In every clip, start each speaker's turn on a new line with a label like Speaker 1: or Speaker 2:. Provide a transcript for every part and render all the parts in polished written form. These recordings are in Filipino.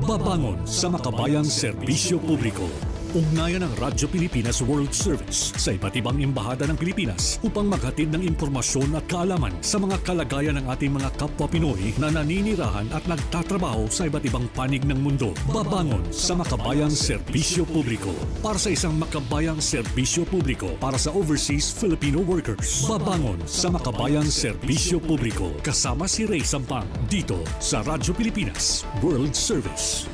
Speaker 1: Babangon sa makabayang serbisyo publiko. Ugnayan ng Radyo Pilipinas World Service sa iba't ibang embahada ng Pilipinas upang maghatid ng impormasyon at kaalaman sa mga kalagayan ng ating mga kapwa Pinoy na naninirahan at nagtatrabaho sa iba't ibang panig ng mundo. Babangon sa makabayang serbisyo publiko para sa isang makabayang serbisyo publiko para sa overseas Filipino workers. Babangon sa makabayang serbisyo publiko kasama si Ray Sampang dito sa Radyo Pilipinas World Service.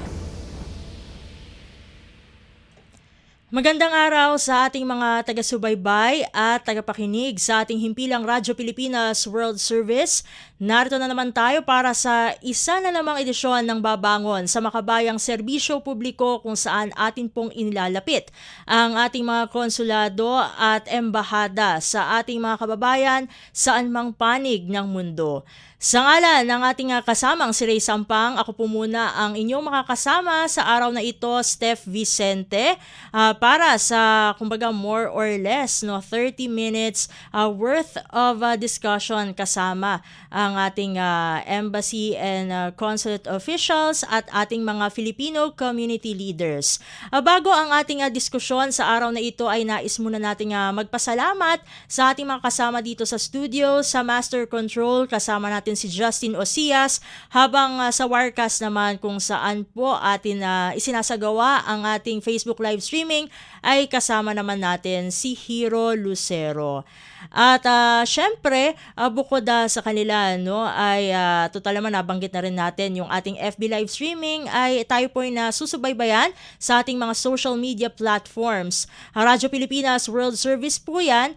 Speaker 2: Magandang araw sa ating mga taga-subaybay at tagapakinig sa ating himpilang Radyo Pilipinas World Service. Narito na naman tayo para sa isa na namang edisyon ng Babangon sa makabayang serbisyo publiko kung saan atin pong inilalapit ang ating mga konsulado at embahada sa ating mga kababayan saan mang panig ng mundo. Sa ngalan ng ating kasamang si Ray Sampang, ako po muna ang inyong makakasama sa araw na ito, Steph Vicente, para sa kumbaga more or less 30 minutes worth of discussion kasama ang ating embassy and consulate officials at ating mga Filipino community leaders. Bago ang ating diskusyon sa araw na ito ay nais muna nating magpasalamat sa ating mga kasama dito sa studio, sa Master Control, kasama natin si Justin Osias, habang sa Wirecast naman kung saan po atin isinasagawa ang ating Facebook live streaming ay kasama naman natin si Hero Lucero. At syempre, bukod sa kanila, ay total naman nabanggit na rin natin yung ating FB live streaming ay tayo po ay nasusubaybayan sa ating mga social media platforms. Radyo Pilipinas World Service po yan,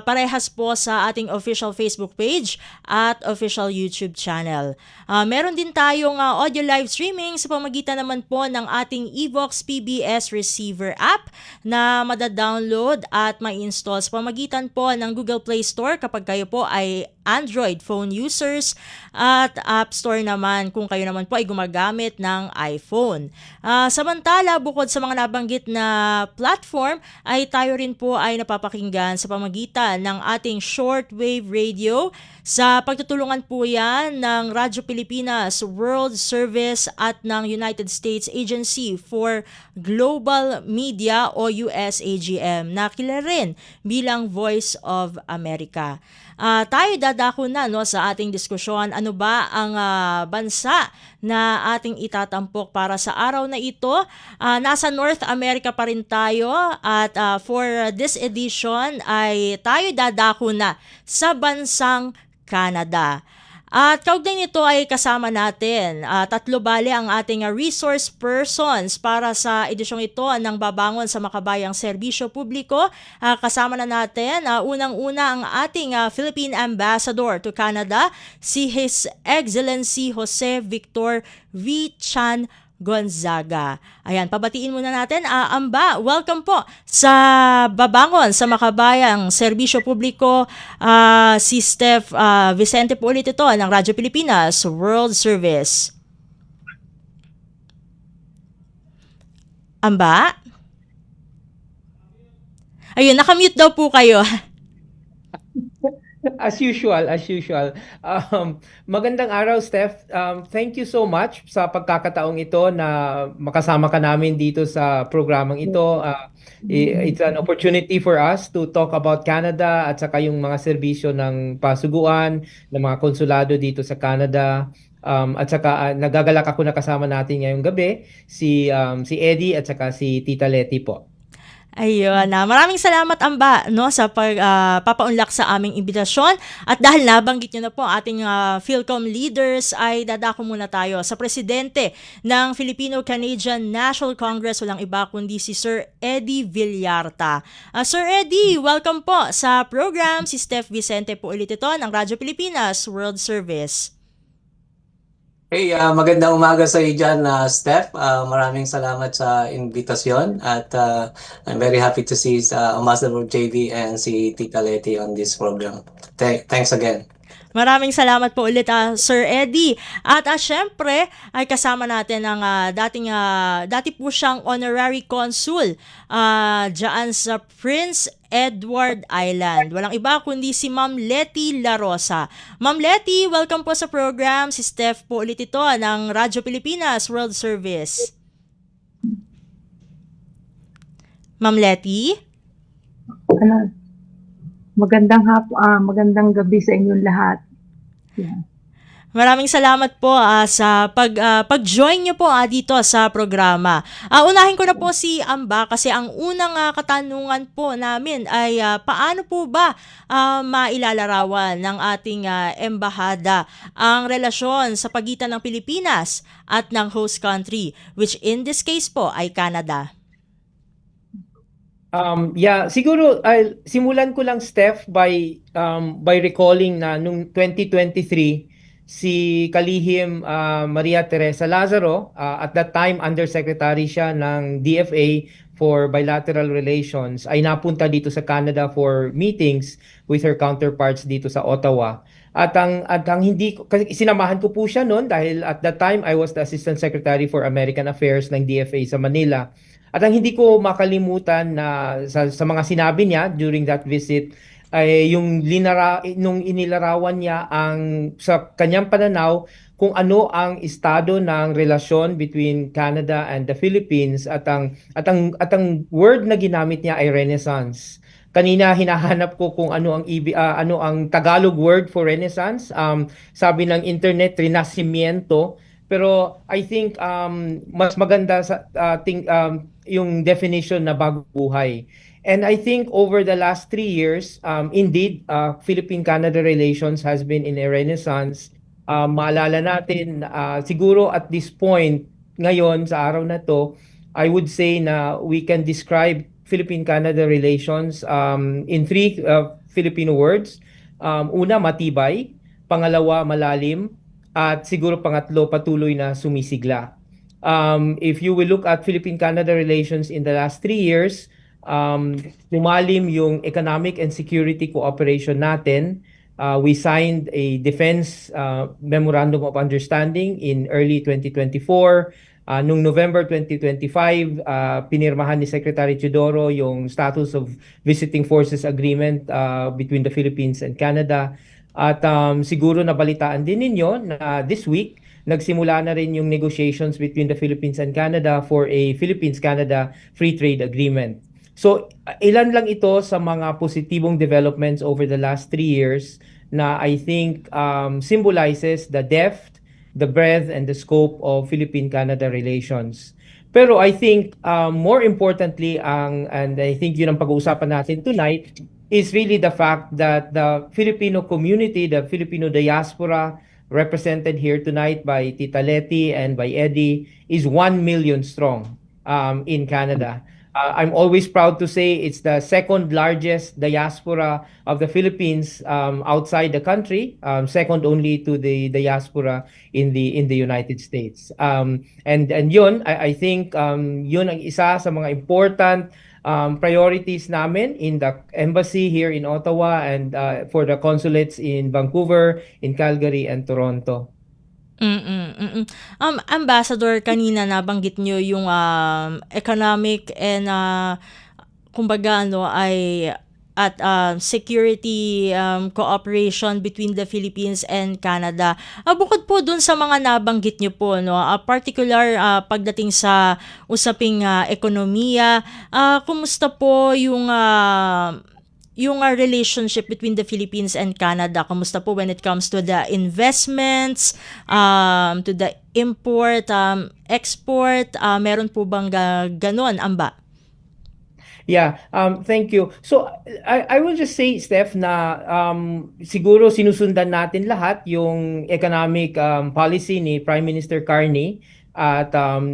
Speaker 2: parehas po sa ating official Facebook page at official YouTube channel. Meron din tayong audio live streaming sa pamagitan naman po ng ating Evox PBS receiver app na madadownload at ma-install sa pamagitan po ng Google Play Store kapag kayo po ay Android phone users at App Store naman kung kayo naman po ay gumagamit ng iPhone. Samantala, bukod sa mga nabanggit na platform, ay tayo rin po ay napapakinggan sa pamagitan ng ating shortwave radio. Sa pagtutulungan po yan ng Radyo Pilipinas World Service at ng United States Agency for Global Media o USAGM na kilala rin bilang Voice of America. Tayo dadako na sa ating diskusyon. Ano ba ang bansa na ating itatampok para sa araw na ito? Nasa North America pa rin tayo at for this edition ay tayo dadako na sa bansang Canada. At kaugnay nito ay kasama natin, tatlo bale ang ating resource persons para sa edisyong ito ng Babangon sa Makabayang Serbisyo Publiko. Kasama na natin, unang-una ang ating Philippine Ambassador to Canada, si His Excellency Jose Victor V. Chan Gonzaga. Ayan, pabatiin muna natin. Amba, welcome po sa Babangon sa Makabayang Serbisyo Publiko. Si Steph Vicente po ulit ito ng Radyo Pilipinas World Service. Amba? Ayun, nakamute daw po kayo.
Speaker 3: As usual. Magandang araw, Steph. Thank you so much sa pagkakataong ito na makasama ka namin dito sa programang ito. It's an opportunity for us to talk about Canada at saka yung mga serbisyo ng pasuguan, ng mga konsulado dito sa Canada. At saka nagagalak ako na kasama natin ngayong gabi si Eddie at saka si Tita Letty po.
Speaker 2: Ayun, maraming salamat Amba sa pagpapaunlak sa aming imbitasyon. At dahil nabanggit nyo na po ating Philcom leaders, ay dadako muna tayo sa presidente ng Filipino-Canadian National Congress, walang iba kundi si Sir Eddie Villarta. Sir Eddie, welcome po sa program. Si Steph Vicente po ulit ito ng Radyo Pilipinas World Service.
Speaker 4: Hey, magandang umaga sa iyo dyan, Steph. Maraming salamat sa invitasyon at I'm very happy to see Ambassador JV and si Tita Letty on this program. Thanks again.
Speaker 2: Maraming salamat po ulit, Sir Eddie. At syempre, ay kasama natin ang dati po siyang honorary consul dyan sa Prince Edward Island. Walang iba kundi si Ma'am Letty La Rosa. Ma'am Letty, welcome po sa program. Si Steph po ulit ito ng Radyo Pilipinas World Service. Ma'am Letty?
Speaker 5: Magandang gabi sa inyong lahat. Yeah.
Speaker 2: Maraming salamat po sa pag-join niyo po dito sa programa. Unahin ko na po si Amba kasi ang unang katanungan po namin ay paano po ba mailalarawan ng ating embahada ang relasyon sa pagitan ng Pilipinas at ng host country, which in this case po ay Canada?
Speaker 3: Siguro simulan ko lang, Steph, by recalling na nung 2023 si Kalihim Maria Teresa Lazaro, at that time undersecretary siya ng DFA for Bilateral Relations, ay napunta dito sa Canada for meetings with her counterparts dito sa Ottawa. At ang hindi kasi sinamahan ko po siya noon dahil at that time I was the Assistant Secretary for American Affairs ng DFA sa Manila. At ang hindi ko makalimutan na sa mga sinabi niya during that visit ay yung nung inilarawan niya sa kanyang pananaw kung ano ang estado ng relasyon between Canada and the Philippines, at ang word na ginamit niya ay renaissance. Kanina hinahanap ko kung ano ang Tagalog word for renaissance. Sabi ng internet, renascimiento. Pero I think mas maganda sa yung definition na bagong buhay. And I think over the last 3 years, indeed, Philippine-Canada relations has been in a renaissance. Maalala natin, siguro at this point, ngayon sa araw na to, I would say na we can describe Philippine-Canada relations in 3 Filipino words. Una, matibay. Pangalawa, malalim. At siguro pangatlo, patuloy na sumisigla. If you will look at Philippine-Canada relations in the last 3 years, lumalim yung economic and security cooperation natin. We signed a defense memorandum of understanding in early 2024. Noong November 2025, pinirmahan ni Secretary Teodoro yung status of visiting forces agreement between the Philippines and Canada. At siguro nabalitaan din ninyo na this week, nagsimula na rin yung negotiations between the Philippines and Canada for a Philippines-Canada Free Trade Agreement. So, ilan lang ito sa mga positibong developments over the last 3 years na I think symbolizes the depth, the breadth, and the scope of Philippine-Canada relations. Pero I think more importantly, and I think yun ang pag-uusapan natin tonight, is really the fact that the Filipino community, the Filipino diaspora, represented here tonight by Tita Letty and by Eddie, is 1 million strong in Canada. I'm always proud to say it's the second largest diaspora of the Philippines outside the country, second only to the diaspora in the United States. And yun, I think yun ang isa sa mga important priorities namin in the embassy here in Ottawa and for the consulates in Vancouver, in Calgary, and Toronto.
Speaker 2: Ambassador, kanina nabanggit nyo yung economic and kumbaga at security cooperation between the Philippines and Canada. Bukod po dun sa mga nabanggit nyo po, particular pagdating sa usaping ekonomiya, kumusta po yung relationship between the Philippines and Canada? Kumusta po when it comes to the investments, to the import, export? Meron po bang ganon, Amba?
Speaker 3: Yeah, thank you. So I will just say, Steph, na siguro sinusundan natin lahat yung economic policy ni Prime Minister Carney. At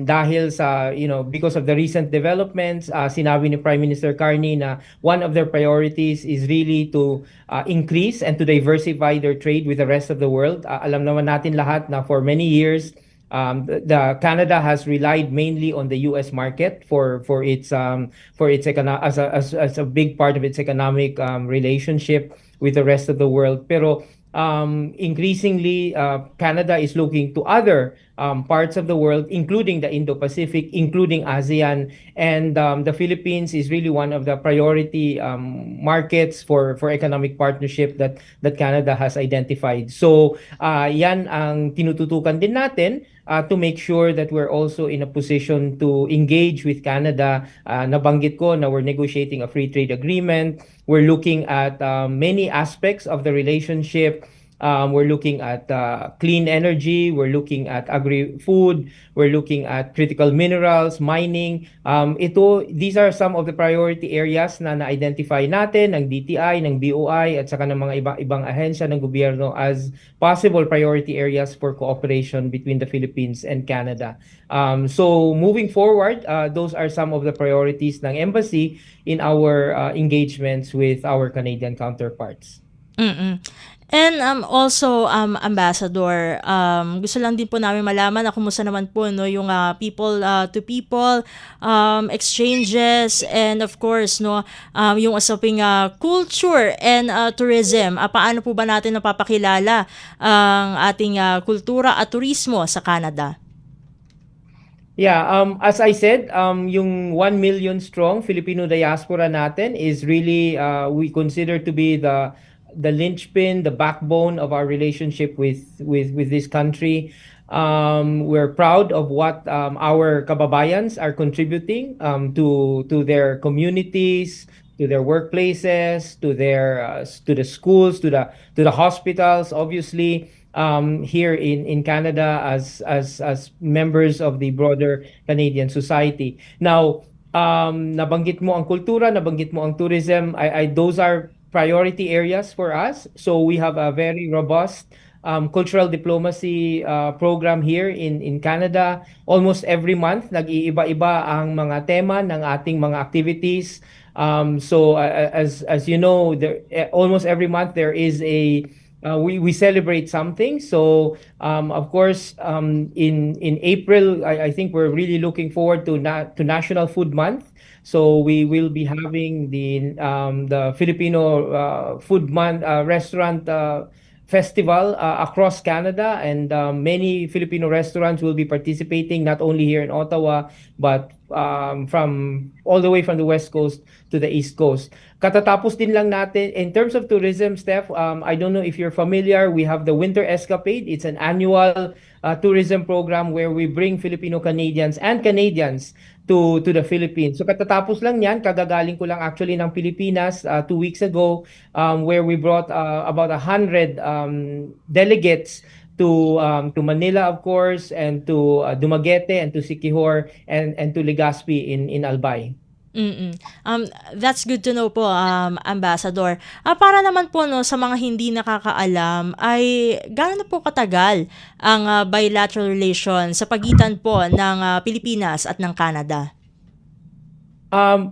Speaker 3: dahil sa, because of the recent developments, sinabi ni Prime Minister Carney na one of their priorities is really to increase and to diversify their trade with the rest of the world. Alam naman natin lahat na for many years, the Canada has relied mainly on the U.S. market for its as a big part of its economic relationship with the rest of the world. Pero increasingly Canada is looking to other parts of the world, including the Indo-Pacific, including ASEAN, and the Philippines is really one of the priority markets for economic partnership that Canada has identified. So yan ang tinututukan din natin to make sure that we're also in a position to engage with Canada. Nabanggit ko na we're negotiating a free trade agreement. We're looking at many aspects of the relationship. We're looking at clean energy. We're looking at agri-food. We're looking at critical minerals, mining. These are some of the priority areas na na-identify natin ng DTI, ng BOI, at saka ng mga ibang ahensya ng gobyerno as possible priority areas for cooperation between the Philippines and Canada. So moving forward, those are some of the priorities ng embassy in our engagements with our Canadian counterparts.
Speaker 2: Mm-mm. And also Ambassador, gusto lang din po namin malaman na kumusta naman po no yung people to people exchanges, and of course no yung usaping culture and tourism. Paano po ba natin napapakilala ang ating kultura at turismo sa Canada?
Speaker 3: Yeah, as I said, yung 1 million strong Filipino diaspora natin is really we consider to be the linchpin, the backbone of our relationship with this country. We're proud of what our kababayans are contributing to their communities, to their workplaces, to the schools, to the hospitals. Obviously, here in Canada as members of the broader Canadian society. Now, nabanggit mo ang kultura, nabanggit mo ang tourism. Those are priority areas for us. So we have a very robust cultural diplomacy program here in Canada. Almost every month, nag-iiba-iba ang mga tema ng ating mga activities. So as you know, almost every month there is we celebrate something. So of course, in April, I think we're really looking forward to National Food Month. So we will be having the Filipino Food Month restaurant festival across Canada, and many Filipino restaurants will be participating not only here in Ottawa but from all the way from the West Coast to the East Coast. Katatapos din lang natin in terms of tourism, Steph. I don't know if you're familiar. We have the Winter Escapade. It's an annual tourism program where we bring Filipino Canadians and Canadians to the Philippines. So katatapos lang yan, kagagaling ko lang actually ng Pilipinas 2 weeks ago, where we brought about 100 delegates to Manila, of course, and to Dumaguete, and to Siquijor, and to Legazpi in Albay.
Speaker 2: That's good to know po, Ambassador. Para naman po no sa mga hindi nakakaalam, ay gaano po katagal ang bilateral relations sa pagitan po ng Pilipinas at ng Canada?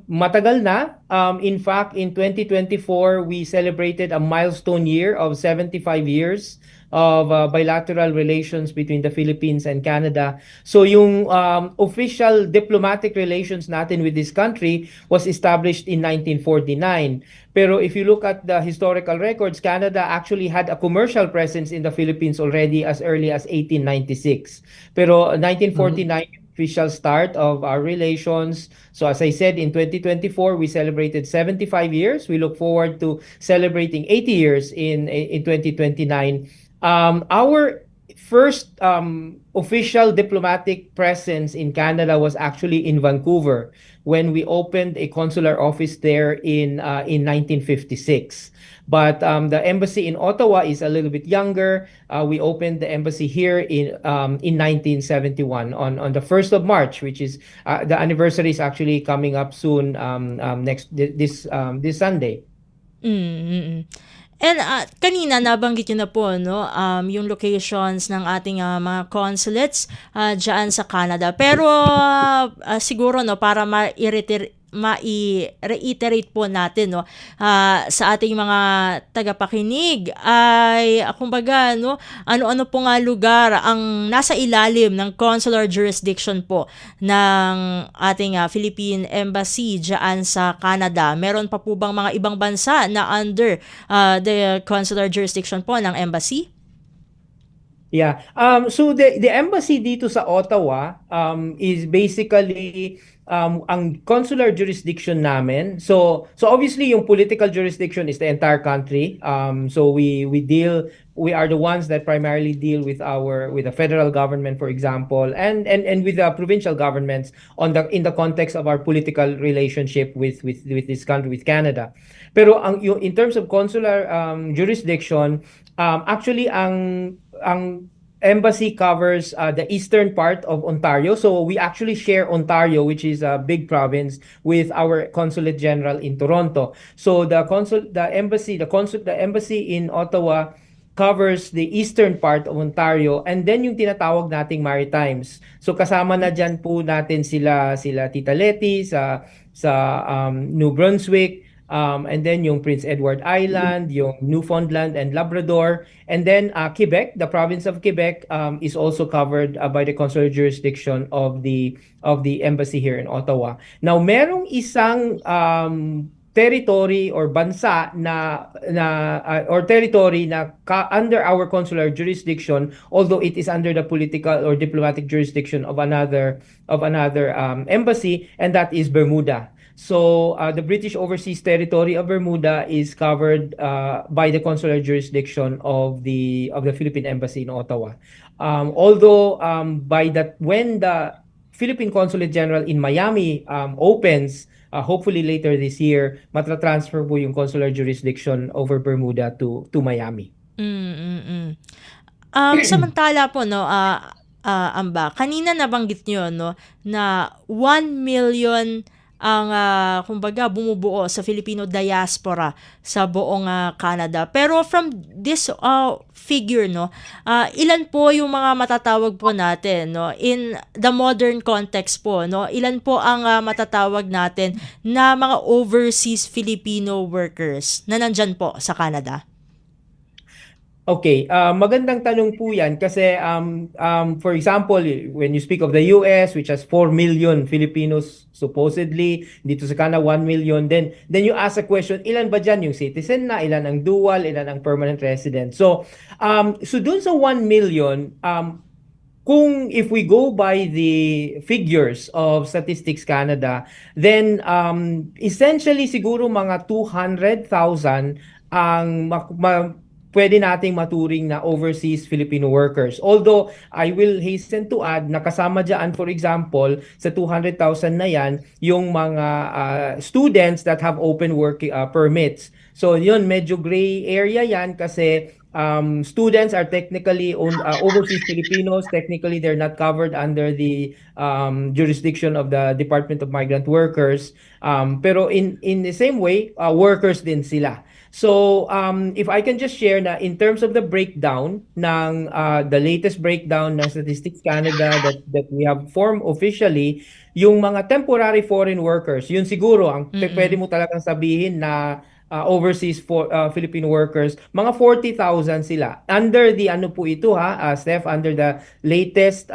Speaker 3: Matagal na. In fact, in 2024, we celebrated a milestone year of 75 years of bilateral relations between the Philippines and Canada. So yung official diplomatic relations natin with this country was established in 1949. Pero if you look at the historical records, Canada actually had a commercial presence in the Philippines already as early as 1896. Pero 1949 official start of our relations. So as I said, in 2024, we celebrated 75 years. We look forward to celebrating 80 years in 2029. Our first official diplomatic presence in Canada was actually in Vancouver when we opened a consular office there in 1956. But the embassy in Ottawa is a little bit younger. We opened the embassy here in 1971 on the 1st of March, which is the anniversary is actually coming up soon this Sunday.
Speaker 2: And kanina nabanggit nyo na po no yung locations ng ating mga consulates diyan sa Canada. Pero siguro no para mai-reiterate po natin, no, sa ating mga tagapakinig ay kumbaga, no, ano-ano po nga lugar ang nasa ilalim ng consular jurisdiction po ng ating Philippine Embassy diyan sa Canada. Meron pa po bang mga ibang bansa na under the consular jurisdiction po ng embassy?
Speaker 3: Yeah. So the embassy dito sa Ottawa is basically ang consular jurisdiction namin. So obviously yung political jurisdiction is the entire country. So we are the ones that primarily deal with the federal government, for example, and with the provincial governments in the context of our political relationship with this country, with Canada. Pero in terms of consular jurisdiction, actually ang embassy covers the eastern part of Ontario. So we actually share Ontario, which is a big province, with our consulate general in Toronto. So the embassy in Ottawa covers the eastern part of Ontario, and then yung tinatawag nating Maritimes. So kasama na diyan po natin sila Tita Leti sa New Brunswick. And then yung Prince Edward Island, yung Newfoundland and Labrador, and then Quebec, the province of Quebec, is also covered by the consular jurisdiction of the embassy here in Ottawa. Now, merong isang territory or bansa or territory na under our consular jurisdiction, although it is under the political or diplomatic jurisdiction of another embassy, and that is Bermuda. So the British Overseas Territory of Bermuda is covered by the consular jurisdiction of the Philippine Embassy in Ottawa. Although when the Philippine Consulate General in Miami opens, hopefully later this year, matra-transfer po yung consular jurisdiction over Bermuda to Miami.
Speaker 2: Samantala po, no, Amba, kanina nabanggit nyo, no, na 1 million ang kumbaga bumubuo sa Filipino diaspora sa buong Canada. Pero from this figure, no, ilan po yung mga matatawag po natin, no, in the modern context po, no, ilan po ang matatawag natin na mga overseas Filipino workers na nandyan po sa Canada?
Speaker 3: Okay, magandang tanong po yan kasi for example, when you speak of the US, which has 4 million Filipinos supposedly, dito sa Canada 1 million, then you ask a question, ilan ba dyan yung citizen na, ilan ang dual, ilan ang permanent resident? So dun sa 1 million, if we go by the figures of Statistics Canada, then essentially siguro mga 200,000 ang pwede nating maturing na overseas Filipino workers. Although, I will hasten to add na kasama dyan, for example, sa 200,000 na yan, yung mga students that have open work permits. So yun, medyo gray area yan kasi students are technically overseas Filipinos. Technically, they're not covered under the jurisdiction of the Department of Migrant Workers. Pero in the same way, workers din sila. So, if I can just share na in terms of the breakdown ng the latest breakdown ng Statistics Canada that we have formed officially, yung mga temporary foreign workers, yun siguro ang pwede mo talagang sabihin na overseas Filipino workers, mga 40,000 sila. Under the ano po ito Steph, under the latest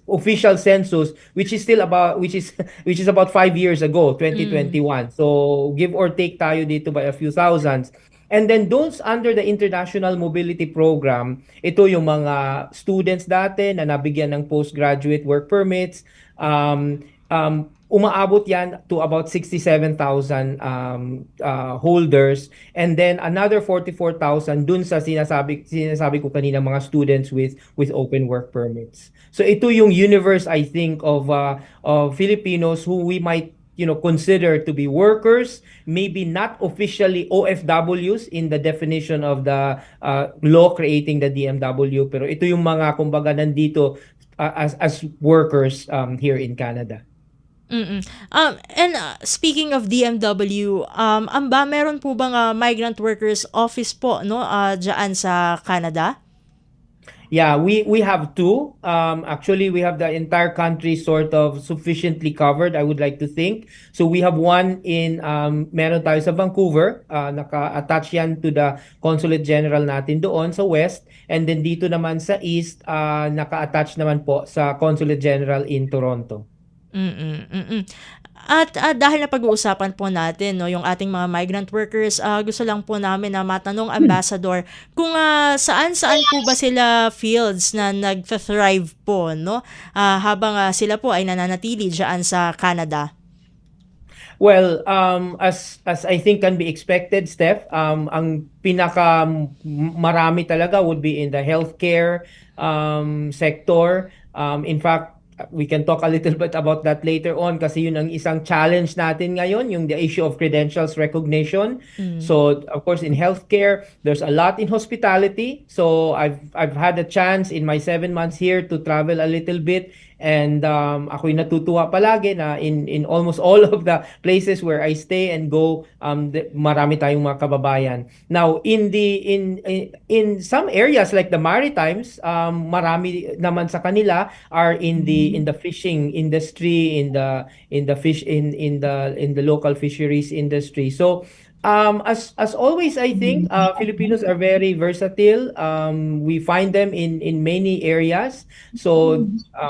Speaker 3: official census, which is about 5 years ago, 2021. So give or take tayo dito by a few thousands. And then those under the International Mobility Program, ito yung mga students dati na nabigyan ng postgraduate work permits. Umaabot yan to about 67,000 holders, and then another 44,000 dun sa sinasabi ko kanina mga students with open work permits. So ito yung universe, I think, of Filipinos who we might consider to be workers, maybe not officially OFWs in the definition of the law creating the DMW, pero ito yung mga kumbaga nandito as workers here in Canada.
Speaker 2: And speaking of DMW, Amba, meron po bang migrant workers office po, no, diyan sa Canada?
Speaker 3: Yeah, we have two. Actually, we have the entire country sort of sufficiently covered, I would like to think. So we have one in meron tayo sa Vancouver, naka-attach yan to the Consulate General natin doon sa West, and then dito naman sa East, naka-attach naman po sa Consulate General in Toronto.
Speaker 2: Mm. At dahil napag-uusapan po natin no yung ating mga migrant workers, gusto lang po namin na matanong Ambassador kung saan-saan po ba sila fields na nag-thrive po no habang sila po ay nananatili diyan sa Canada.
Speaker 3: Well, as I think can be expected, Steph, ang pinaka marami talaga would be in the healthcare sector. In fact, we can talk a little bit about that later on kasi yun ang isang challenge natin ngayon, yung the issue of credentials recognition. So, of course, in healthcare, there's a lot in hospitality. So, I've had a chance in my 7 months here to travel a little bit. And ako'y natutuwa palagi na in almost all of the places where I stay and go, marami tayong mga kababayan. Now, in some areas like the Maritimes, marami naman sa kanila are in the fishing industry, in the local fisheries industry. So as always, I think Filipinos are very versatile. We find them in many areas. So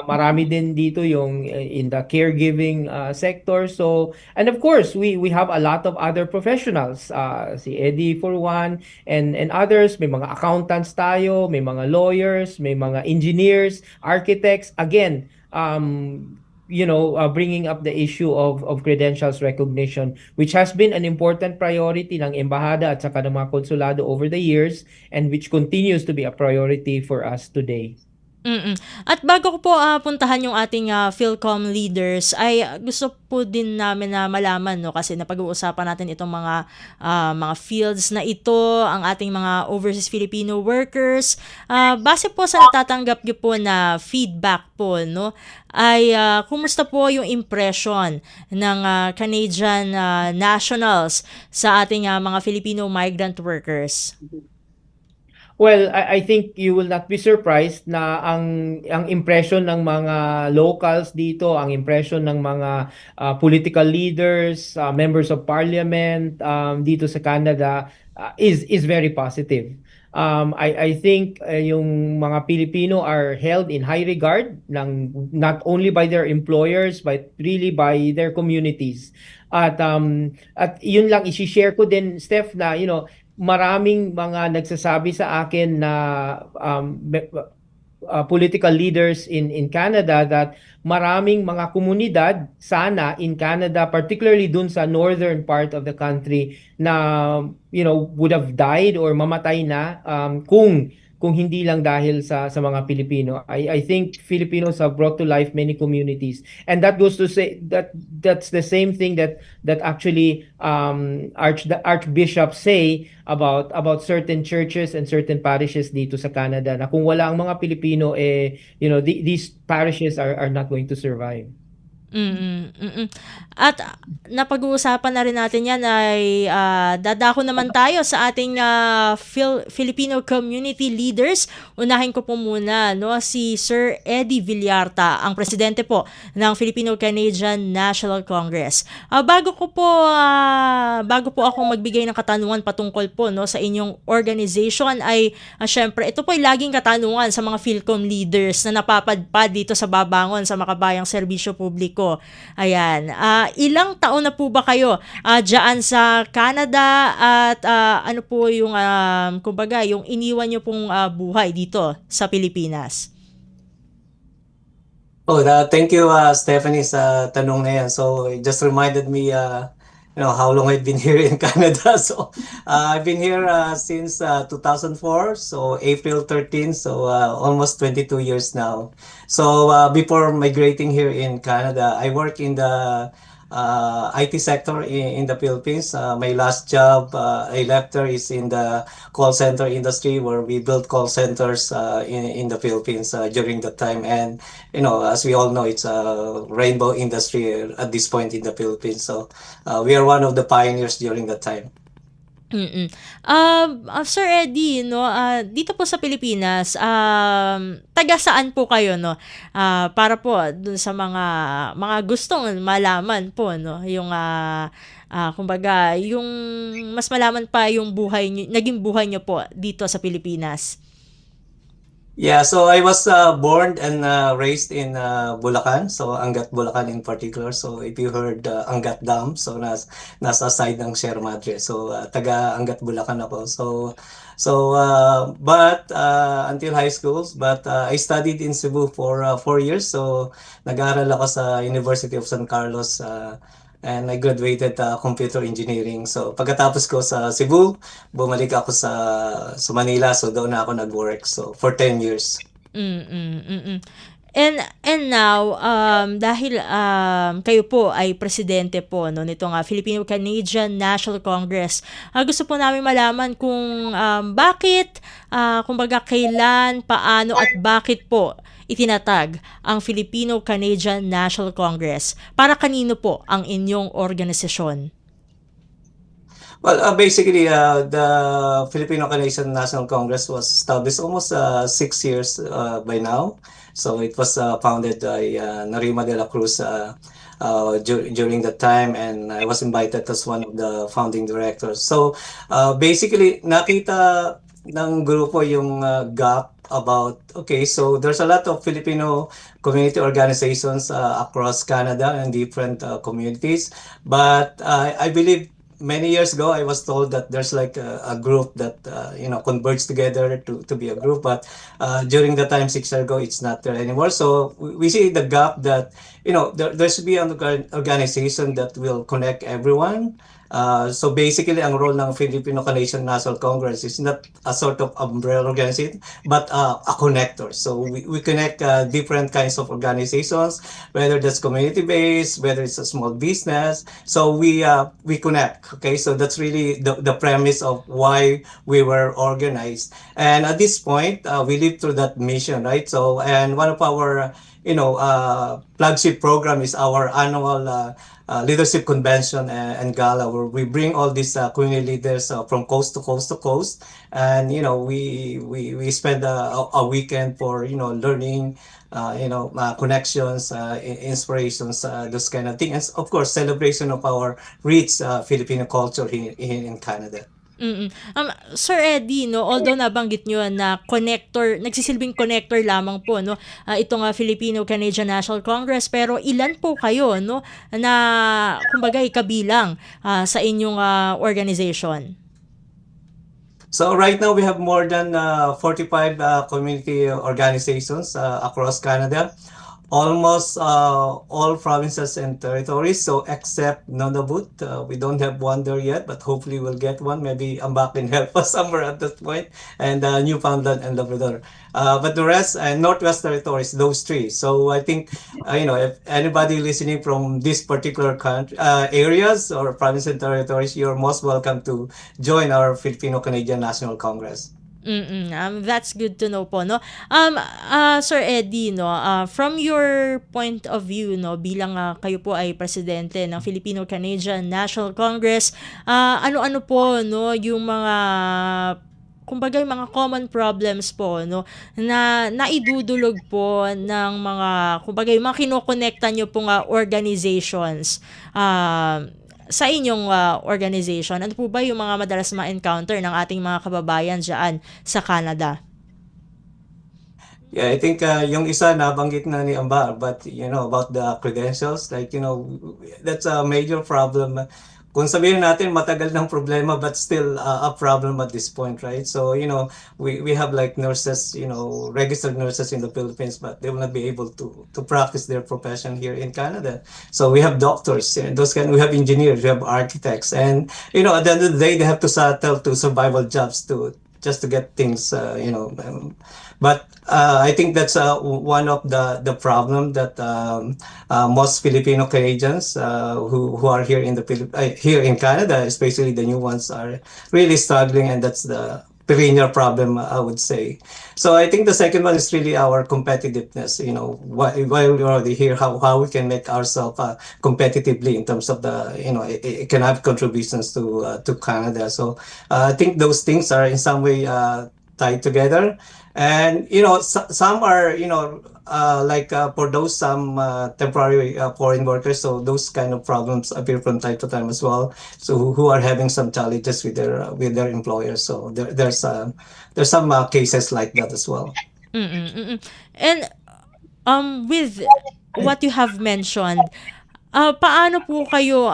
Speaker 3: marami din dito yung in the caregiving sector. So and of course we have a lot of other professionals. Si Eddie for one and others. May mga accountants tayo, may mga lawyers, may mga engineers, architects. Again, bringing up the issue of credentials recognition, which has been an important priority ng embahada at saka ng mga konsulado over the years and which continues to be a priority for us today.
Speaker 2: At bago ko po puntahan yung ating Philcom leaders, ay gusto po din namin na malaman no kasi napag-uusapan natin itong mga fields na ito, ang ating mga overseas Filipino workers. Base po sa natatanggap niyo po na feedback po no, ay kumusta po yung impression ng Canadian nationals sa ating mga Filipino migrant workers?
Speaker 3: Well, I think you will not be surprised na ang impression ng mga locals dito, ang impression ng mga political leaders, members of parliament dito sa Canada is very positive. I think yung mga Pilipino are held in high regard not only by their employers but really by their communities. At yun lang i-share ko din, Steph, na maraming mga nagsasabi sa akin na political leaders in Canada that maraming mga komunidad sana in Canada, particularly dun sa northern part of the country na would have died or mamatay na kung hindi lang dahil sa mga Pilipino. I think Filipinos have brought to life many communities, and that goes to say that's the same thing that actually archbishops say about certain churches and certain parishes dito sa Canada, na kung wala ang mga Pilipino these parishes are not going to survive.
Speaker 2: At napag-uusapan na rin natin yan ay dadako naman tayo sa ating Filipino community leaders. Unahin ko po muna si Sir Eddie Villarta, ang presidente po ng Filipino-Canadian National Congress. Bago po ako magbigay ng katanungan patungkol po sa inyong organization ay syempre ito po ay laging katanungan sa mga Philcom leaders na napapadpad dito sa Babangon sa Makabayang Serbisyo Publiko. Ayan. Ilang taon na po ba kayo dyan sa Canada at ano po yung kumbaga yung iniwan nyo pong buhay dito sa Pilipinas?
Speaker 4: Thank you, Stephanie, sa tanong na yan. So it just reminded me how long I've been here in Canada. So I've been here since 2004, so April 13, so almost 22 years now. So before migrating here in Canada, I work in the IT sector in the Philippines. My last job I left there is in the call center industry, where we built call centers in the Philippines during that time. And as we all know, it's a rainbow industry at this point in the Philippines. So we are one of the pioneers during that time.
Speaker 2: Sir Eddie, dito po sa Pilipinas, taga saan po kayo, no? Para po dun sa mga gustong malaman po, no? Yung kumbaga, yung mas malaman pa yung buhay nyo, naging buhay nyo po dito sa Pilipinas.
Speaker 4: Yeah, so I was born and raised in Bulacan, so Angat Bulacan in particular. So if you heard Angat Dam, so nasa side ng Sierra Madre. So taga Angat Bulacan ako. But until high schools, but I studied in Cebu for 4 years. So nag-aaral ako sa University of San Carlos and I graduated computer engineering. So pagkatapos ko sa Cebu, bumalik ako sa Manila. So doon na ako nag-work. So for 10 years.
Speaker 2: And now, dahil kayo po ay presidente po, no, nitong Filipino-Canadian National Congress, gusto po namin malaman kung bakit, kumbaga kailan, paano at bakit po itinatag ang Filipino-Canadian National Congress. Para kanino po ang inyong organisasyon?
Speaker 4: Well, basically, the Filipino-Canadian National Congress was established almost 6 years by now. So it was founded by Narima de la Cruz during that time, and I was invited as one of the founding directors. So basically, nakita ng grupo yung gap about, okay, so there's a lot of Filipino community organizations across Canada and different communities, but I believe many years ago, I was told that there's like a group that converges together to be a group. But during the time 6 years ago, it's not there anymore. So we see the gap that there should be an organization that will connect everyone. So basically, ang role ng Filipino-Canadian National Congress is not a sort of umbrella organization, but a connector. So we connect different kinds of organizations, whether that's community-based, whether it's a small business. So we connect. Okay, so that's really the premise of why we were organized. And at this point, we live through that mission, right? So, and one of our flagship program is our annual leadership convention and gala, where we bring all these community leaders from coast to coast to coast, and we spend a weekend for learning, connections, inspirations, those kind of things, and of course celebration of our rich Filipino culture here in Canada.
Speaker 2: Sir Eddie, no, although nabanggit nyo na connector, nagsisilbing connector lamang po, no, itong Filipino-Canadian National Congress, pero ilan po kayo, no, na kumbaga kabilang sa inyong organization?
Speaker 4: So right now we have more than 45 community organizations across Canada. Almost all provinces and territories, so except Nunavut, we don't have one there yet, but hopefully we'll get one. Maybe Ambak can help us somewhere at this point, and Newfoundland and Labrador. But the rest, Northwest Territories, those three. So I think, if anybody listening from these particular areas or provinces and territories, you're most welcome to join our Filipino-Canadian National Congress.
Speaker 2: That's good to know po, no. Sir Eddie, no, from your point of view, no, bilang kayo po ay presidente ng Filipino-Canadian National Congress, ano-ano po, no, yung mga kumbaga yung mga common problems po, no, na naidudulog po ng mga kumbaga yung mga kinokonekta nyo pong organizations sa inyong organization. Ano po ba yung mga madalas ma-encounter ng ating mga kababayan dyan sa Canada?
Speaker 4: Yeah, I think yung isa nabanggit na ni Ambar, but about the credentials, like that's a major problem. Kung sabihin natin matagal ng problema, but still a problem at this point, right? So we have like nurses, registered nurses in the Philippines, but they will not be able to practice their profession here in Canada. So we have doctors, we have engineers, we have architects, and at the end of the day, they have to settle to survival jobs just to get things, But I think that's one of the problem that most Filipino Canadians who are here here in Canada, especially the new ones, are really struggling, and that's the perennial problem, I would say. So I think the second one is really our competitiveness. While we're already here, how we can make ourselves competitively in terms of the economic contributions to Canada. So I think those things are in some way tied together. And some are for those some temporary foreign workers, so those kind of problems appear from time to time as well, so who are having some challenges with their employers. So there's some cases like that as well.
Speaker 2: Mm-mm, mm-mm. And with what you have mentioned, paano po kayo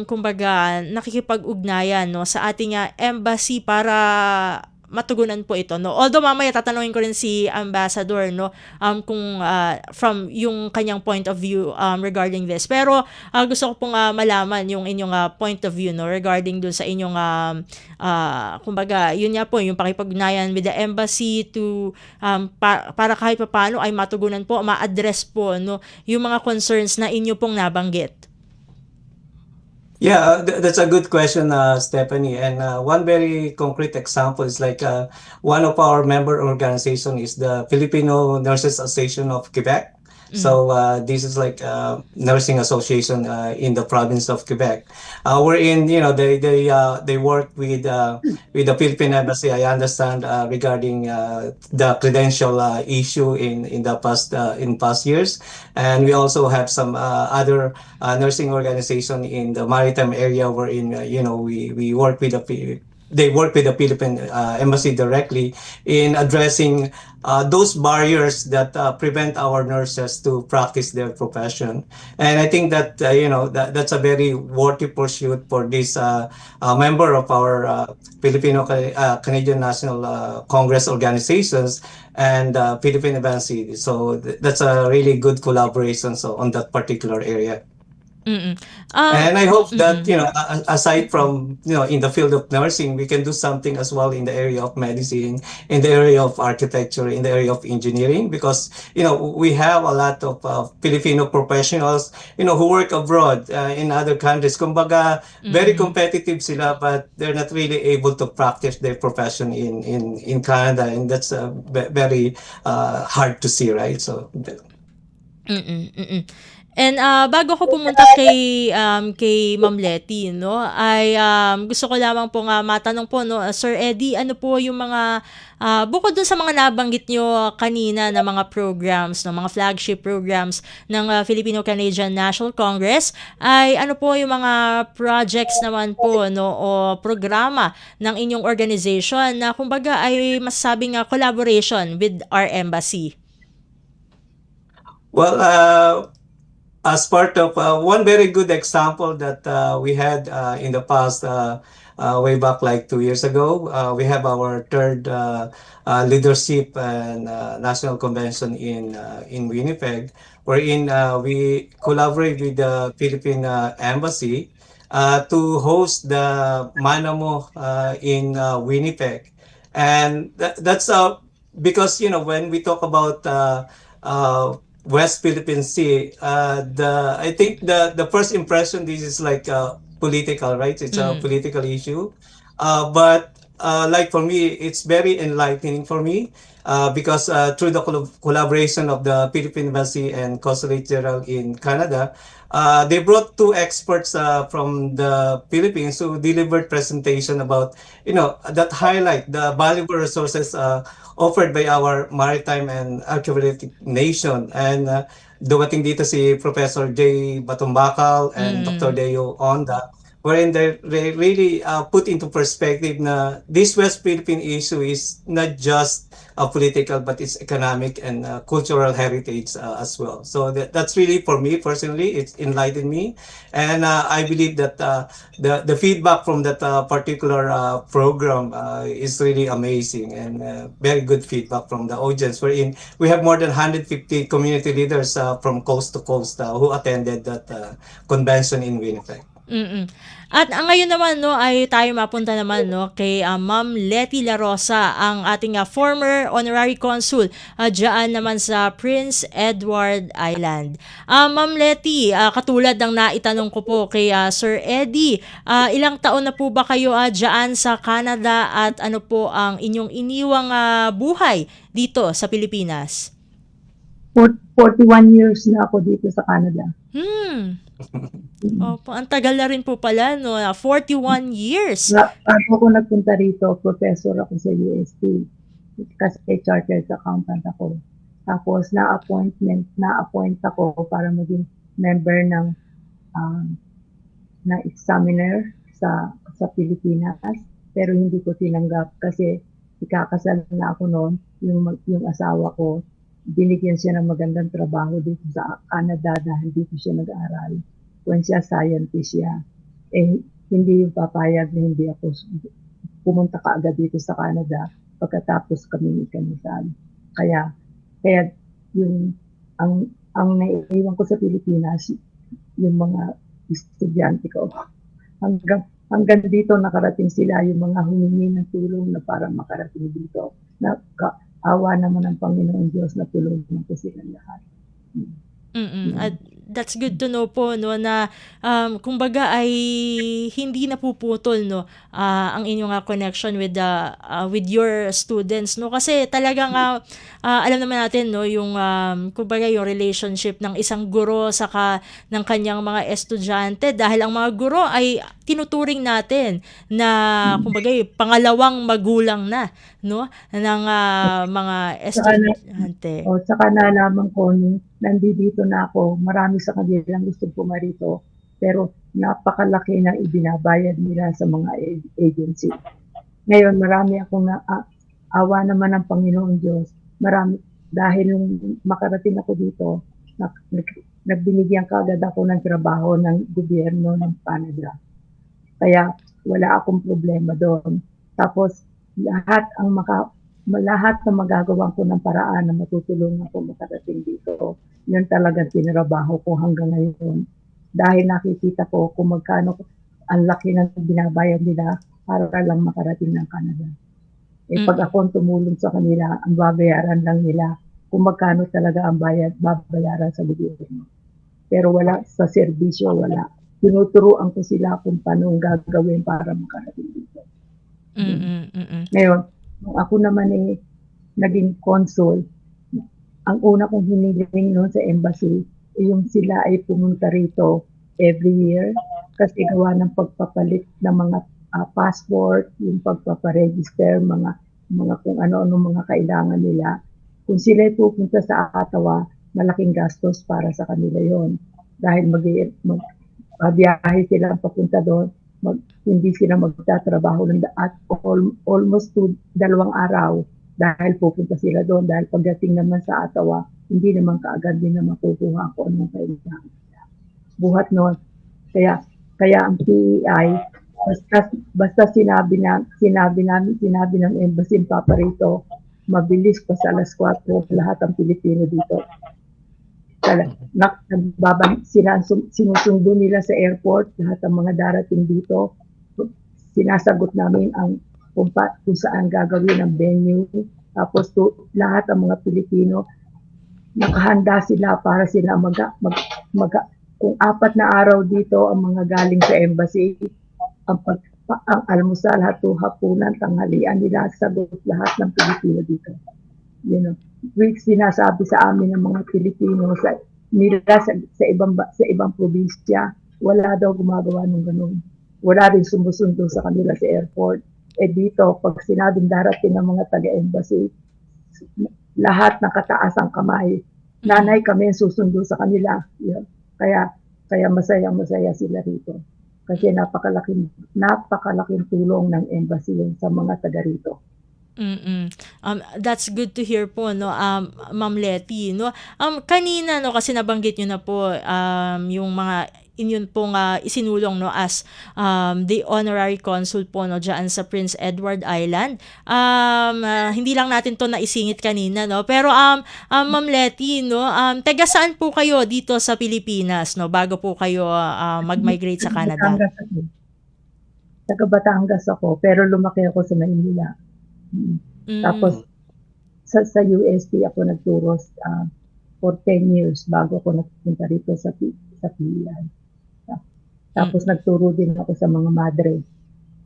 Speaker 2: kumbaga nakikipag-ugnayan no sa ating embassy para matugunan po ito no? Although mamaya tatanungin ko rin si Ambassador no kung from yung kanyang point of view regarding this. Pero gusto ko pong malaman yung inyong point of view no regarding dun sa inyong kumbaga yun nga po yung pakipag-ugnayan with the embassy to para kahit papaano ay matugunan po, ma-address po no yung mga concerns na inyo pong nabanggit.
Speaker 4: Yeah, that's a good question, Stephanie. And one very concrete example is like one of our member organization is the Filipino Nurses Association of Quebec. So this is like nursing association in the province of Quebec. Wherein they work with the Philippine Embassy. I understand regarding the credential issue in the past years, and we also have some other nursing organization in the maritime area wherein we work with they work with the Philippine Embassy directly in addressing those barriers that prevent our nurses to practice their profession. And I think that that's a very worthy pursuit for this member of our Filipino Canadian National Congress organizations and Philippine Embassy. So that's a really good collaboration on that particular area.
Speaker 2: Mm-mm.
Speaker 4: And I hope that, aside from, in the field of nursing, we can do something as well in the area of medicine, in the area of architecture, in the area of engineering, because, we have a lot of Filipino professionals, who work abroad in other countries. Kumbaga, very competitive sila, but they're not really able to practice their profession in Canada. And that's very hard to see, right? So,
Speaker 2: Mm-mm, mm-mm. And bago ko pumunta kay Ma'am Letty no ay gusto ko lamang po matanong po no Sir Eddie, ano po yung mga bukod dun sa mga nabanggit nyo kanina na mga programs no mga flagship programs ng Filipino-Canadian National Congress, ay ano po yung mga projects naman po no o programa ng inyong organization na kumbaga ay masasabing collaboration with our embassy?
Speaker 4: Well, as part of one very good example that we had in the past, way back like 2 years ago, we have our third leadership and national convention in Winnipeg, wherein we collaborate with the Philippine Embassy to host the Manamo in Winnipeg, and that's because when we talk about West Philippine Sea, I think the first impression this is like political, right? It's a political issue, but like for me, it's very enlightening for me because through the collaboration of the Philippine Embassy and Consulate General in Canada, they brought two experts from the Philippines who delivered presentation about that highlight the valuable resources offered by our maritime and archaeological nation. And dumating dito si Professor J. Batumbakal and Dr. Deo Onda, wherein they really put into perspective na this West Philippine issue is not just political, but it's economic and cultural heritage as well. So that's really, for me personally, it's enlightened me. And I believe that the feedback from that particular program is really amazing and very good feedback from the audience, wherein we have more than 150 community leaders from coast to coast who attended that convention in Winnipeg.
Speaker 2: Mm-mm. At ngayon naman no ay tayo mapunta naman no kay Ma'am Letty La Rosa, ang ating former honorary consul diyan naman sa Prince Edward Island. Ma'am Letty, katulad ng naitanong ko po kay Sir Eddie, ilang taon na po ba kayo diyan sa Canada at ano po ang inyong iniwang buhay dito sa Pilipinas?
Speaker 5: 41 years na ako dito sa Canada.
Speaker 2: Opo, ang tagal na rin po pala, no? 41 years.
Speaker 5: Bago ako nagpunta rito, professor ako sa UST. kasi chartered accountant ako. Tapos na-appoint ako para maging member um, ng examiner sa Pilipinas, pero hindi ko tinanggap kasi ikakasal na ako noon. Yung asawa ko, binigyan siya ng magandang trabaho dito sa Canada dahil dito siya nag-aaral. Kung siya scientist siya, hindi yung papayag na hindi ako pumunta kaagad dito sa Canada pagkatapos kami ikanasal. Kaya yung ang naiiwan ko sa Pilipinas, yung mga estudyante ko, hanggang dito nakarating sila, yung mga humingi ng tulong na para makarating dito. Awa naman ng Panginoon Diyos na tulungan ko sila lahat.
Speaker 2: At that's good to know po, no, na kumbaga ay hindi napuputol, no, ang inyong connection with your students, no, kasi talagang alam naman natin, no, yung kumbaga yung relationship ng isang guro saka ng kanyang mga estudyante, dahil ang mga guro ay tinuturing natin na kumbaga pangalawang magulang na, no, ng mga estudyante.
Speaker 5: Saka nalaman ko nung nandito na ako, marami sa kanilang gusto pumarito, pero napakalaki na ibinabayad nila sa mga agency. Ngayon, marami akong awa naman ng Panginoon Diyos. Marami, dahil nung makarating ako dito, nagbinigyan kaagad ako ng trabaho ng gobyerno ng Canada. Kaya wala akong problema doon. Tapos lahat na magagawa ko ng paraan na matutulungan ko makarating dito. Yun talagang tinrabaho ko hanggang ngayon. Dahil nakikita ko kung magkano ang laki ng binabayad nila para lang makarating ng Canada. Pag ako tumulong sa kanila, ang babayaran lang nila kung magkano talaga ang babayaran sa gobyerno. Pero wala sa serbisyo, wala. Tinuturuan ko sila kung paano gagawin para makarating dito. Ngayon, nung ako naman naging consul, ang una kong hiniling noon sa embassy, yung sila ay pumunta rito every year kasi gawa ng pagpapalit ng mga passport, yung pagpaparegister, mga kung ano-ano mga kailangan nila. Kung sila ay pupunta sa Ottawa, malaking gastos para sa kanila yon. Dahil magbiyahe sila papunta doon, hindi sila magtatrabaho at almost 2 araw dahil pupunta sila doon. Dahil pagdating naman sa Ottawa, hindi naman kaagad din na makukuha ko anong kailangan nila. Buhat noon. Kaya ang PEI, basta sinabi ng embassy paparito, mabilis pa sa alas 4 lahat ang Pilipino dito. Sinusundo nila sa airport, lahat ng mga darating dito. Sinasagot namin kung saan gagawin ang venue. Tapos lahat ng mga Pilipino, nakahanda sila para sila kung 4 na araw dito ang mga galing sa embassy, ang almusal, hapunan, tanghalian nila, sagot lahat ng Pilipino dito. Sinasabi sa amin ng mga Pilipino sa ibang probinsya, wala daw gumagawa ng ganun. Wala rin sumusundo sa kanila sa airport. Dito, pag sinabing darating ng mga taga-embassy, lahat nakataas ang kamay. Nanay kami susundo sa kanila. Kaya masaya sila rito. Kasi napakalaking tulong ng embassy sa mga taga rito.
Speaker 2: That's good to hear po, no, Ma'am Letty, no. Kanina, no, kasi nabanggit niyo na po yung mga inyong pong isinulong, no, as the honorary consul po, no, diyan sa Prince Edward Island. Hindi lang natin to naisingit kanina, no, pero Ma'am Letty, no, taga saan po kayo dito sa Pilipinas, no, bago po kayo mag-migrate sa Canada?
Speaker 5: Taga Batangas ako, pero lumaki ako sa Maynila. Tapos sa UST ako nagturo for 10 years bago ako nagpunta rito sa PEI. Tapos nagturo din ako sa mga madre.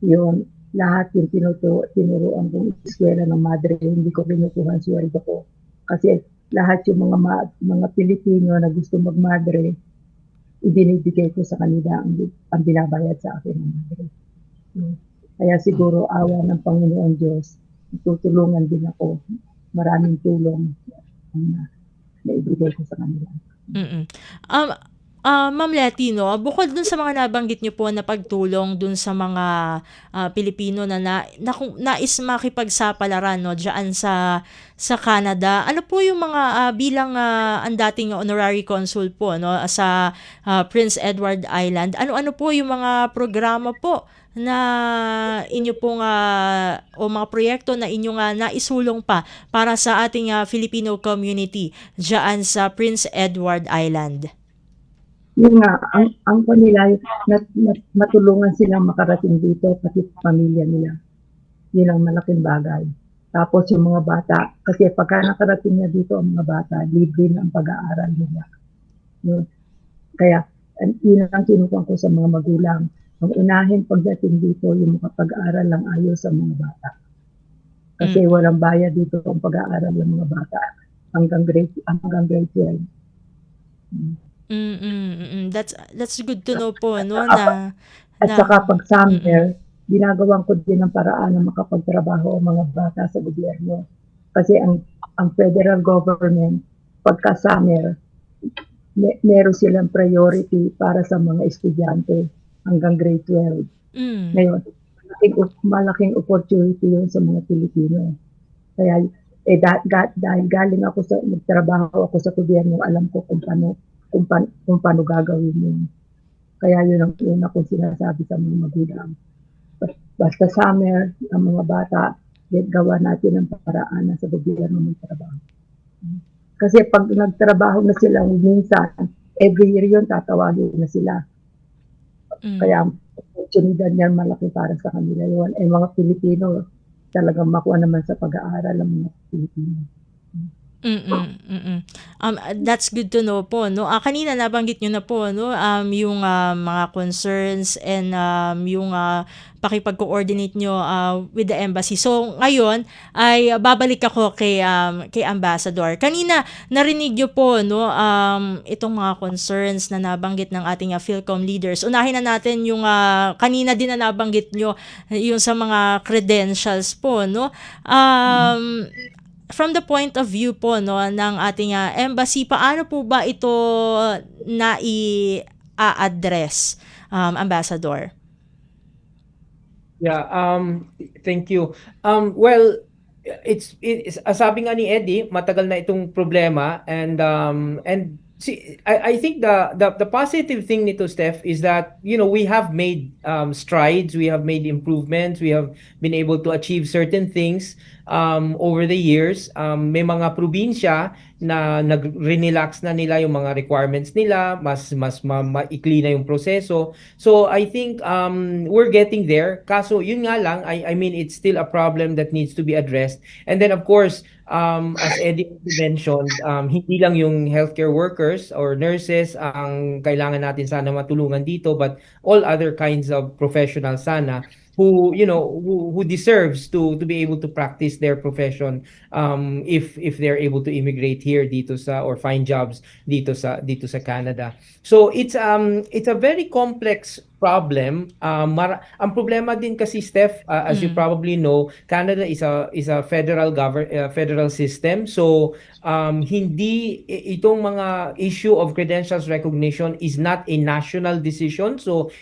Speaker 5: Yun, lahat yung tinuruan kong eskwela ng madre, hindi ko kinukuha ang sweldo ko. Kasi lahat yung mga Pilipino na gusto magmadre, ibinibigay ko sa kanila ang binabayad sa akin ng madre. Kaya siguro awa ng Panginoon Diyos, tutulungan din ako. Maraming tulong ang naibigay ko sa kanila.
Speaker 2: Mm. Um, Ma'am Letty, no, bukod dun sa mga nabanggit niyo po na pagtulong dun sa mga Pilipino na kung nais makipagsapalaran, no, diyan sa Canada, ano po yung mga bilang ang dating honorary consul po, no, sa Prince Edward Island, ano-ano po yung mga programa po na inyo pong o mga proyekto na inyo nga naisulong pa para sa ating Filipino community diyan sa Prince Edward Island?
Speaker 5: Yun nga, ang kanila, matulungan silang makarating dito, pati pamilya nila. Yun ang malaking bagay. Tapos yung mga bata, kasi pagka nakarating na dito ang mga bata, libre na ang pag-aaral nila. Yun. Kaya, yun ang kinukuha ko sa mga magulang. Ang unahin pagdating dito, yung makapag-aaral lang ayos sa mga bata. Kasi walang bayad dito ang pag-aaral ng mga bata hanggang grade 12.
Speaker 2: That's good to know po, no, na
Speaker 5: At saka pag summer, ginagawan ko din ng paraan na makapagtrabaho ang mga bata sa gobyerno. Kasi ang federal government, pagka summer, meron silang priority para sa mga estudyante hanggang grade 12. Ngayon, malaking opportunity yun sa mga Pilipino. Kaya, dahil galing ako nagtrabaho ako sa gobyerno, alam ko kung paano gagawin yun. Kaya yun ang una kong sinasabi sa mga magulang. Basta summer, ang mga bata, gawa natin ang paraan na sa gobyerno magtrabaho. Kasi pag nagtrabaho na sila, minsan, every year yun, tatawagin na sila. Kaya ang oportunidad niyan malaki para sa kanila yun. Eh mga Pilipino, talagang makuha naman sa pag-aaral ng mga Pilipino.
Speaker 2: That's good to know po, no. Kanina nabanggit niyo na po, no, yung mga concerns and yung pakipag-coordinate nyo with the embassy. So ngayon ay babalik ako kay Ambassador. Kanina narinig niyo po, no, itong mga concerns na nabanggit ng ating Philcom leaders. Unahin na natin yung kanina din na nabanggit niyo yung sa mga credentials po, no. From the point of view po, no, ng ating embassy, paano po ba ito i-address, Ambassador?
Speaker 3: Yeah, thank you. Well, it's sabi nga ni Eddie, matagal na itong problema, and see, I think the positive thing nito, Steph, is that we have made strides, we have made improvements, we have been able to achieve certain things over the years. May mga probinsya na nag-relax na nila yung mga requirements nila, mas maikli na yung proseso. So I think we're getting there. Kaso yun nga lang, I mean, it's still a problem that needs to be addressed. And then of course, as Eddie mentioned, hindi lang yung healthcare workers or nurses ang kailangan natin sana matulungan dito, but all other kinds of professionals sana who deserves to be able to practice their profession if they're able to immigrate here dito or find jobs dito sa Canada. So it's a very complex problem. Ang problema din kasi, Steph, as you probably know, Canada is a federal system. So hindi itong mga issue of credentials recognition is not a national decision. So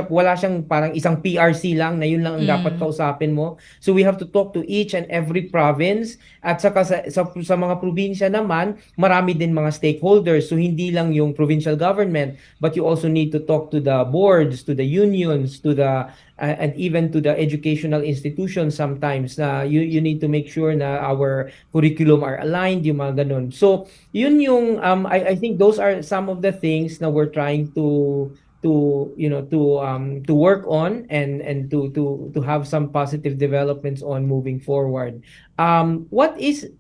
Speaker 3: wala siyang parang isang PRC lang na yun lang ang dapat kausapin mo. So we have to talk to each and every province, at saka sa mga probinsya naman, marami din mga stakeholders. So hindi lang yung provincial government, but you also need to talk to the boards, to the unions, to the and even to the educational institutions sometimes, na you need to make sure na our curriculum are aligned, yung mga ganun. So yun yung I think those are some of the things na we're trying to work on and to have some positive developments on moving forward. What is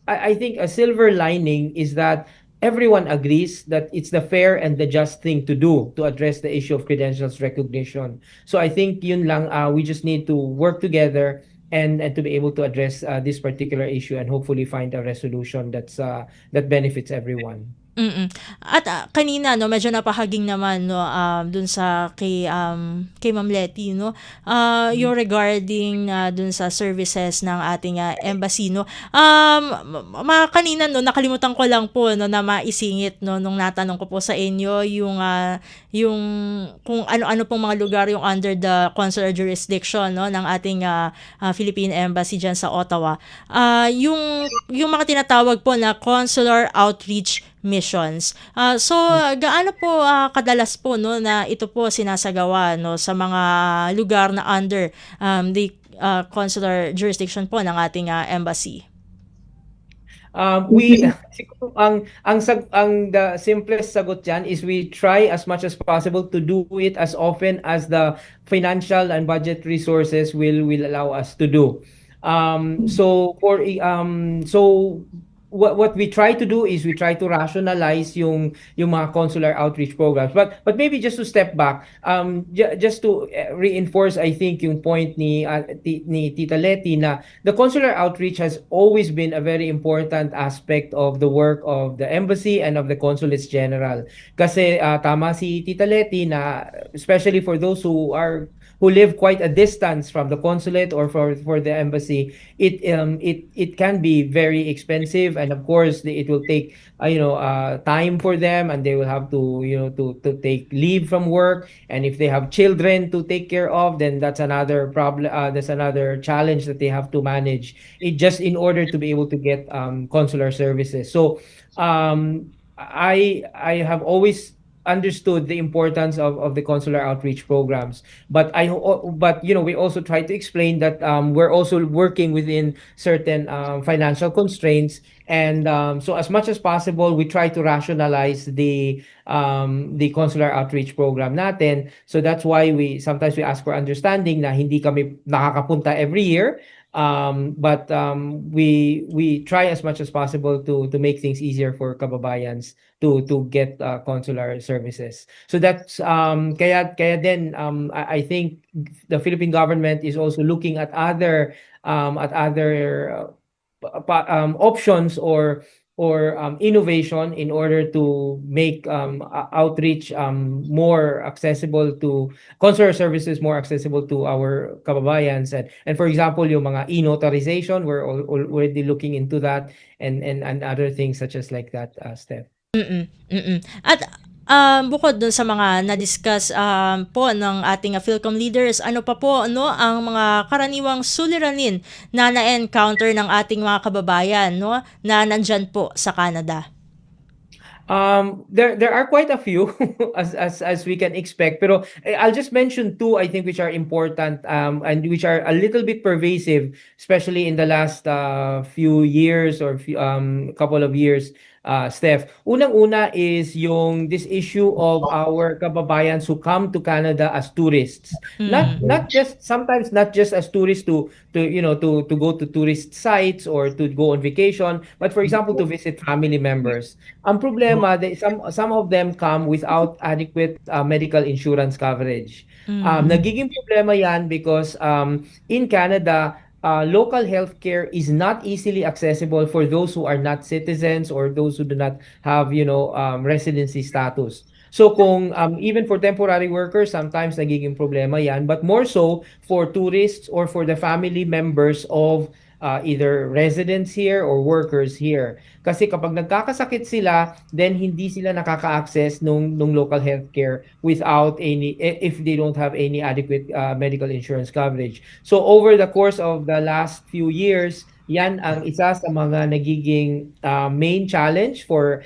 Speaker 3: I think a silver lining is that everyone agrees that it's the fair and the just thing to do to address the issue of credentials recognition. So I think yun lang, we just need to work together and to be able to address this particular issue and hopefully find a resolution that benefits everyone.
Speaker 2: Mm. At kanina no medyo napahaging naman no dun sa kay Ma'am Letty no yung regarding dun sa services ng ating embassy no kanina no nakalimutan ko lang po no na maisingit no nung natanong ko po sa inyo yung kung ano-ano pong mga lugar yung under the consular jurisdiction no ng ating Philippine Embassy diyan sa Ottawa. Yung mga tinatawag po na consular outreach missions. So gaano po kadalas po no na ito po sinasagawa no sa mga lugar na under the consular jurisdiction po ng ating embassy?
Speaker 3: Siguro ang the simplest sagot diyan is we try as much as possible to do it as often as the financial and budget resources will allow us to do. So what we try to do is we try to rationalize yung mga consular outreach programs, but maybe just to step back, just to reinforce I think yung point ni Tita Letty na the consular outreach has always been a very important aspect of the work of the embassy and of the consulates general, kasi tama si Tita Letty na especially for those who live quite a distance from the consulate or for the embassy, it can be very expensive, and of course it will take time for them, and they will have to to take leave from work, and if they have children to take care of, then that's another problem, that's another challenge that they have to manage just in order to be able to get consular services. So I have always understood the importance of the consular outreach programs, but we also try to explain that we're also working within certain financial constraints, and so as much as possible we try to rationalize the consular outreach program natin. So that's why we sometimes ask for understanding na hindi kami nakakapunta every year, but we try as much as possible to make things easier for kababayans to get consular services. So that's kaya then I think the Philippine government is also looking at other options or innovation in order to make outreach more accessible to consular services, more accessible to our kababayans, and for example yung mga e-notarization, we're already looking into that, and other things such as like that, Steph.
Speaker 2: At bukod dun sa mga na-discuss po ng ating Philcom leaders, ano pa po ang mga karaniwang suliranin na na-encounter ng ating mga kababayan na nandyan po sa Canada?
Speaker 3: There are quite a few as we can expect, pero I'll just mention two I think which are important and which are a little bit pervasive, especially in the last few years or couple of years, Steph. Unang-una is this issue of our kababayans who come to Canada as tourists. Not just as tourists to go to tourist sites or to go on vacation, but for example to visit family members. Ang problema, some of them come without adequate medical insurance coverage. Nagiging problema yan because in Canada, local healthcare is not easily accessible for those who are not citizens or those who do not have residency status. So kung even for temporary workers, sometimes nagiging problema yan, but more so for tourists or for the family members of either residents here or workers here. Kasi kapag nagkakasakit sila, then hindi sila nakaka-access nung local healthcare if they don't have any adequate medical insurance coverage. So over the course of the last few years, yan ang isa sa mga nagiging main challenge for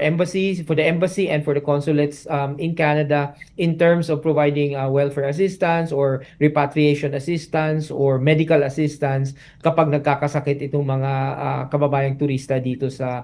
Speaker 3: embassies, for the embassy and for the consulates in Canada in terms of providing welfare assistance or repatriation assistance or medical assistance kapag nagkakasakit itong mga kababayang turista dito sa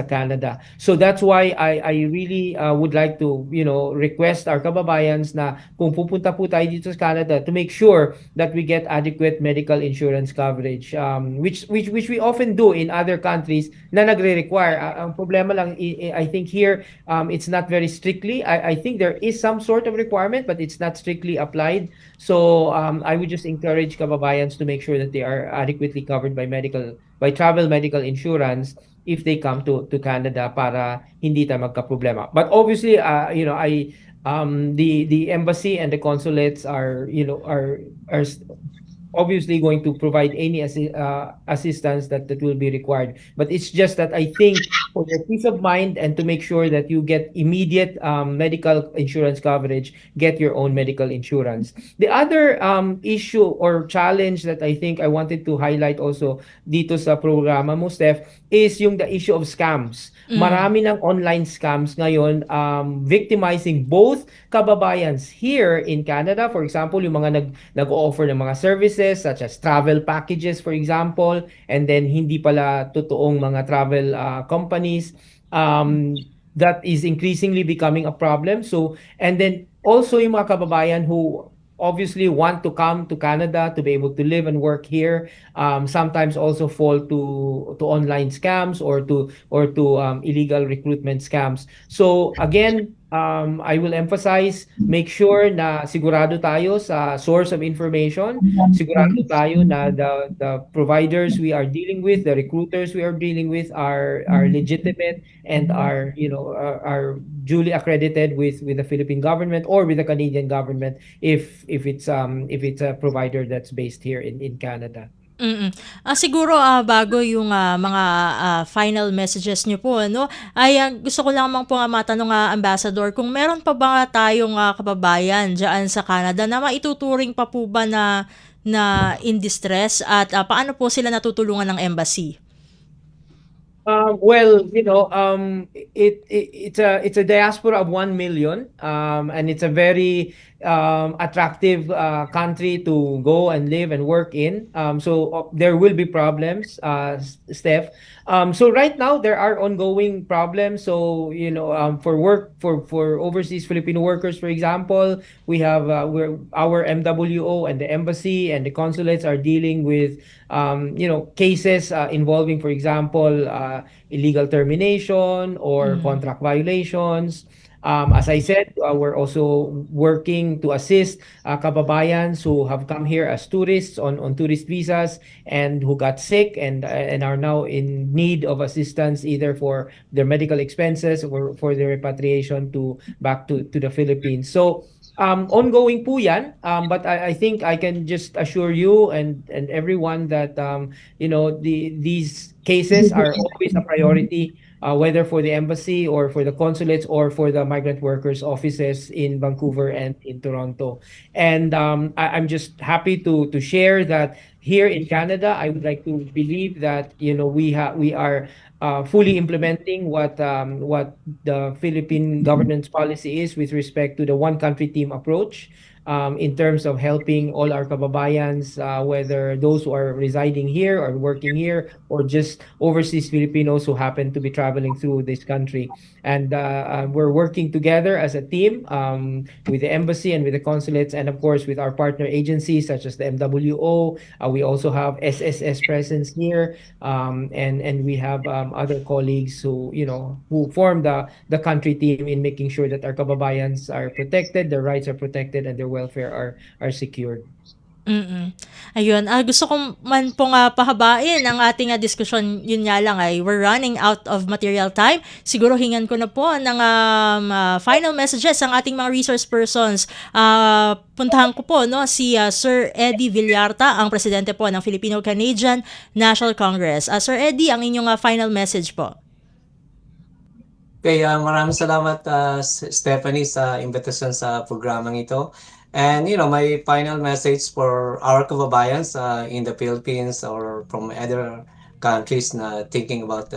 Speaker 3: Canada. So that's why I really would like to request our kababayans na kung pupunta po tayo dito sa Canada to make sure that we get adequate medical insurance coverage. which we often do in other countries na nagre-require. Ang problema lang, I think here, it's not very strictly. I think there is some sort of requirement, but it's not strictly applied. So I would just encourage kababayans to make sure that they are adequately covered by travel medical insurance if they come to Canada para hindi tayo magka-problema. But obviously, the embassy and the consulates are obviously going to provide any assistance that will be required. But it's just that I think for your peace of mind and to make sure that you get immediate medical insurance coverage, get your own medical insurance. The other issue or challenge that I think I wanted to highlight also dito sa programa mo, Steph, is the issue of scams. Marami ng online scams ngayon victimizing both kababayans here in Canada. For example, yung mga nag-o-offer ng mga services such as travel packages, for example, and then hindi pala totoong mga travel companies. That is increasingly becoming a problem. So, and then also yung mga kababayan who obviously want to come to Canada to be able to live and work here, sometimes also fall to online scams or to illegal recruitment scams. So again, I will emphasize, make sure na sigurado tayo sa source of information, sigurado tayo na the providers we are dealing with, the recruiters we are dealing with are legitimate and are duly accredited with the Philippine government or with the Canadian government if it's a provider that's based here in Canada.
Speaker 2: Siguro bago yung mga final messages niyo po, no, ay gusto ko lamang po matanong, Ambassador, kung meron pa ba tayong kababayan diyan sa Canada na maituturing pa po ba na in distress at paano po sila natutulungan ng embassy?
Speaker 3: Well, it's a diaspora of 1 million, and it's a very attractive country to go and live and work in. So there will be problems, Steph. So right now there are ongoing problems. So for overseas Filipino workers, for example, we have our MWO and the embassy and the consulates are dealing with cases involving, for example, illegal termination or contract violations. As I said, we're also working to assist kababayans who have come here as tourists on tourist visas and who got sick and are now in need of assistance either for their medical expenses or for their repatriation back to the Philippines. So ongoing po yan, but I think I can just assure you and everyone that these cases are always a priority, whether for the embassy or for the consulates or for the migrant workers offices in Vancouver and in Toronto. And I'm just happy to share that here in Canada, I would like to believe that we are fully implementing what the Philippine government's policy is with respect to the one country team approach. In terms of helping all our kababayans, whether those who are residing here or working here or just overseas Filipinos who happen to be traveling through this country. And we're working together as a team with the embassy and with the consulates and of course with our partner agencies such as the MWO. We also have SSS presence here, and we have other colleagues who form the country team in making sure that our kababayans are protected, their rights are protected, and their welfare are secured.
Speaker 2: Ayun, gusto ko man pong pahabain ang ating diskusyon. Yun nga lang ay we're running out of material time. Siguro hingan ko na po ng final messages ang ating mga resource persons. Puntahan ko po si Sir Eddie Villarta, ang presidente po ng Filipino-Canadian National Congress. Sir Eddie, ang inyong final message po.
Speaker 4: Okay, maraming salamat Stephanie sa invitation sa programang ito. And my final message for our kababayans in the Philippines or from other countries na thinking about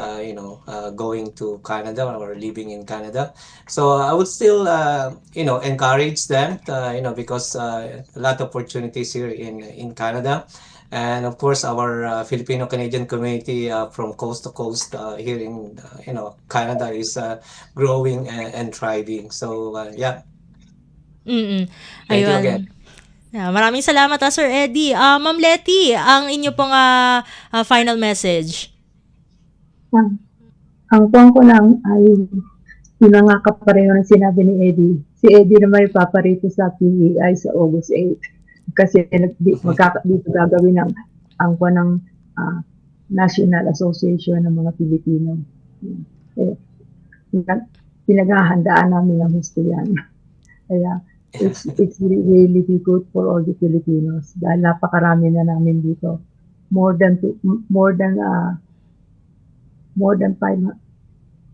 Speaker 4: going to Canada or living in Canada. So I would still encourage them because a lot of opportunities here in Canada. And of course, our Filipino-Canadian community from coast to coast here in Canada is growing and thriving. So yeah.
Speaker 2: Ayun.
Speaker 4: Thank you again.
Speaker 2: Maraming salamat, Sir Eddie. Ma'am Letty, ang inyo pong final message.
Speaker 5: Ang point ko lang ay yun ang nga kapareho ng sinabi ni Eddie. Si Eddie naman ipaparito sa PEI sa August 8 kasi dito gagawin ang National Association ng mga Pilipino. Pinaghahandaan namin ang gusto yan. Kaya it's really good for all the Filipinos dahil napakarami na namin dito. More than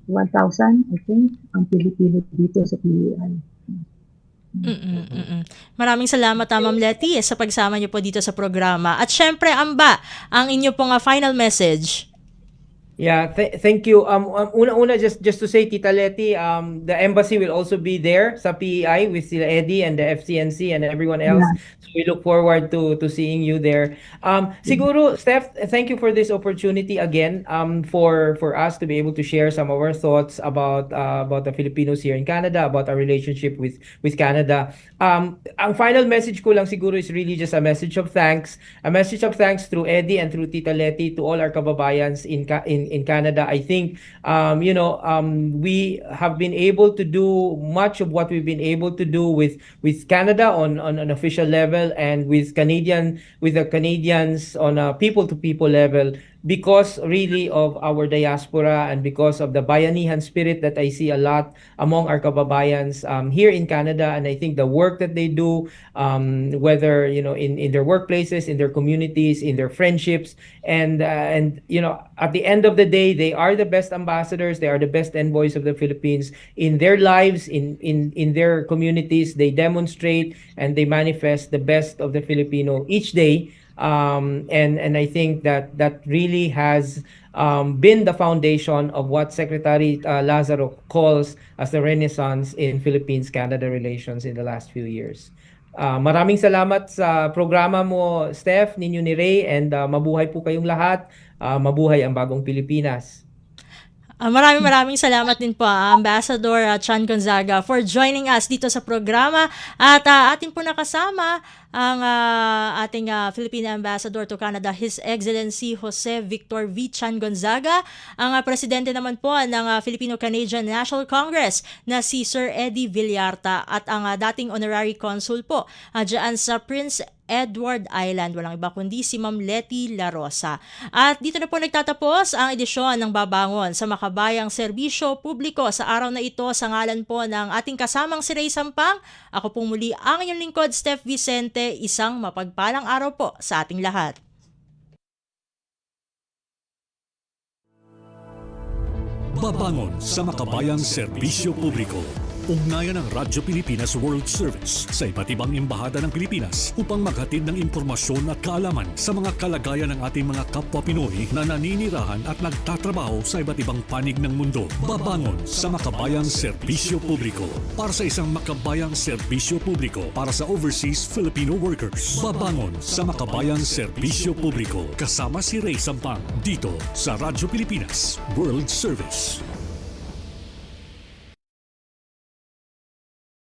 Speaker 5: 1,000, I think, ang Pilipino dito sa PEI.
Speaker 2: Maraming salamat, Ma'am Letty, sa pagsama niyo po dito sa programa. At syempre, Amba, ang inyo pong final message.
Speaker 3: Yeah, thank you. Una just to say, Tita Letty, the embassy will also be there sa PEI with sila Eddie and the FCNC and everyone else. So we look forward to seeing you there. Siguro, Steph, thank you for this opportunity again. For us to be able to share some of our thoughts about the Filipinos here in Canada, about our relationship with Canada. Ang final message ko lang siguro is really just a message of thanks. A message of thanks through Eddie and through Tita Letty to all our kababayans in Canada. I think we have been able to do much of what we've been able to do with Canada on an official level and with the Canadians on a people to people level because really of our diaspora and because of the bayanihan spirit that I see a lot among our kababayans here in Canada. And I think the work that they do, whether in their workplaces, in their communities, in their friendships, and at the end of the day, they are the best ambassadors. They are the best envoys of the Philippines in their lives, in their communities. They demonstrate and they manifest the best of the Filipino each day. And I think that really has been the foundation of what Secretary Lazaro calls as the Renaissance in Philippines-Canada relations in the last few years. Maraming salamat sa programa mo, Steph, ninyo ni Ray, and mabuhay po kayong lahat. Mabuhay ang bagong Pilipinas.
Speaker 2: Maraming salamat din po, Ambassador Chan Gonzaga, for joining us dito sa programa. At atin po nakasama ang ating Filipino Ambassador to Canada, His Excellency Jose Victor V. Chan Gonzaga, ang presidente naman po ng Filipino-Canadian National Congress na si Sir Eddie Villarta, at ang dating honorary consul po dyan sa Prince Edward Island, walang iba kundi si Ma'am Letty La Rosa. At dito na po nagtatapos ang edisyon ng Babangon sa Makabayang Serbisyo Publiko sa araw na ito. Sa ngalan po ng ating kasamang si Ray Sampang, ako pong muli ang inyong lingkod, Steph Vicente. Isang mapagpalang araw po sa ating lahat.
Speaker 1: Babangon sa Makabayang Serbisyo Publiko. Ugnayan ng Radyo Pilipinas World Service sa iba't ibang embahada ng Pilipinas upang maghatid ng impormasyon at kaalaman sa mga kalagayan ng ating mga kapwa Pinoy na naninirahan at nagtatrabaho sa iba't ibang panig ng mundo. Babangon sa Makabayang Serbisyo Publiko para sa isang makabayang serbisyo publiko para sa overseas Filipino workers. Babangon sa Makabayang Serbisyo Publiko kasama si Ray Sampang dito sa Radyo Pilipinas World Service.